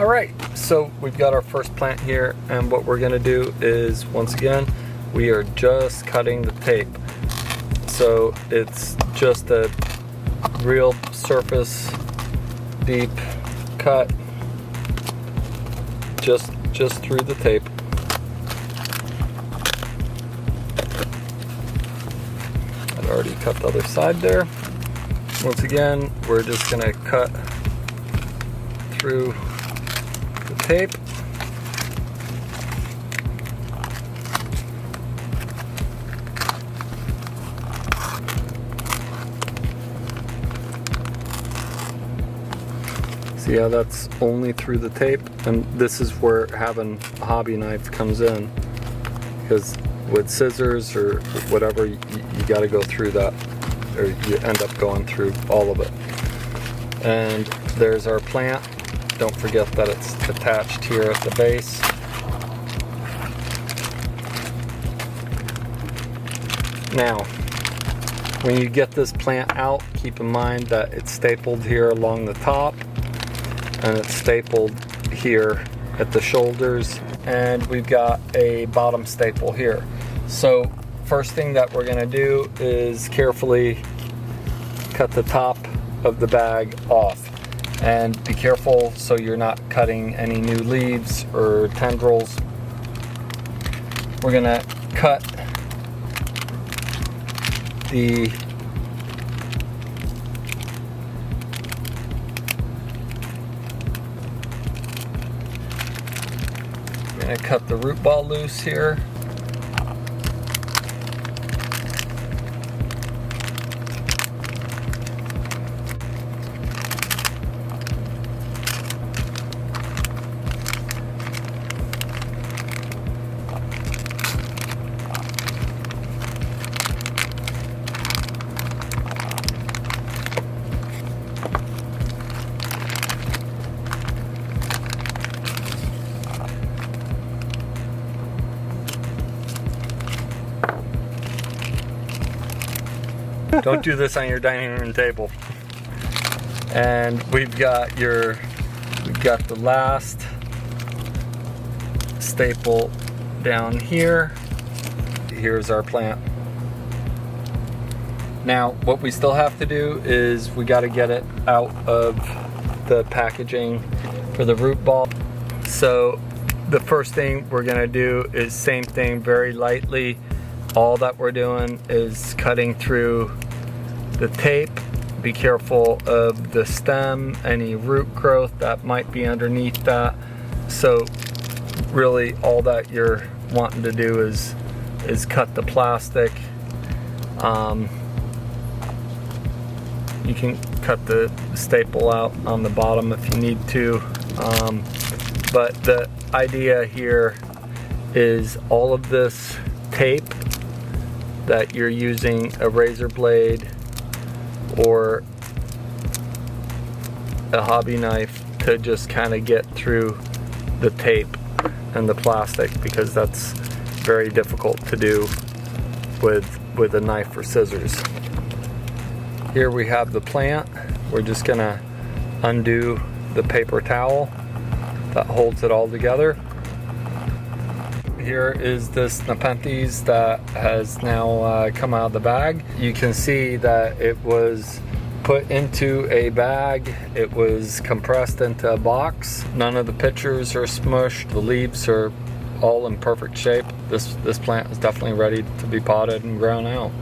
Alright, so we've got our first plant here, and what we're going to do is, once again, we are just cutting the tape. So it's just a real surface deep cut just through the tape. I'd already cut the other side there. Once again, we're just going to cut through the tape. See how that's only through the tape? And this is where having a hobby knife comes in, because with scissors or whatever, you got to go through that, or you end up going through all of it. And there's our plant. Don't forget that it's attached here at the base. Now, when you get this plant out, keep in mind that it's stapled here along the top, and it's stapled here at the shoulders, and we've got a bottom staple here. So first thing that we're going to do is carefully cut the top of the bag off, and be careful so you're not cutting any new leaves or tendrils. We're going to cut the cut the root ball loose here. Don't do this on your dining room table. And we've got the last staple down here. Here's our plant. Now, what we still have to do is we got to get it out of the packaging for the root ball. So the first thing we're gonna do is same thing, very lightly. All that we're doing is cutting through the tape. Be careful of the stem, any root growth that might be underneath that. So really all that you're wanting to do is cut the plastic. You can cut the staple out on the bottom if you need to. But the idea here is all of this tape that you're using a razor blade or a hobby knife to just kind of get through the tape and the plastic, because that's very difficult to do with a knife or scissors. Here we have the plant. We're just gonna undo the paper towel that holds it all together. Here is this Nepenthes that has now come out of the bag. You can see that it was put into a bag. It was compressed into a box. None of the pictures are smushed. The leaves are all in perfect shape. This plant is definitely ready to be potted and grown out.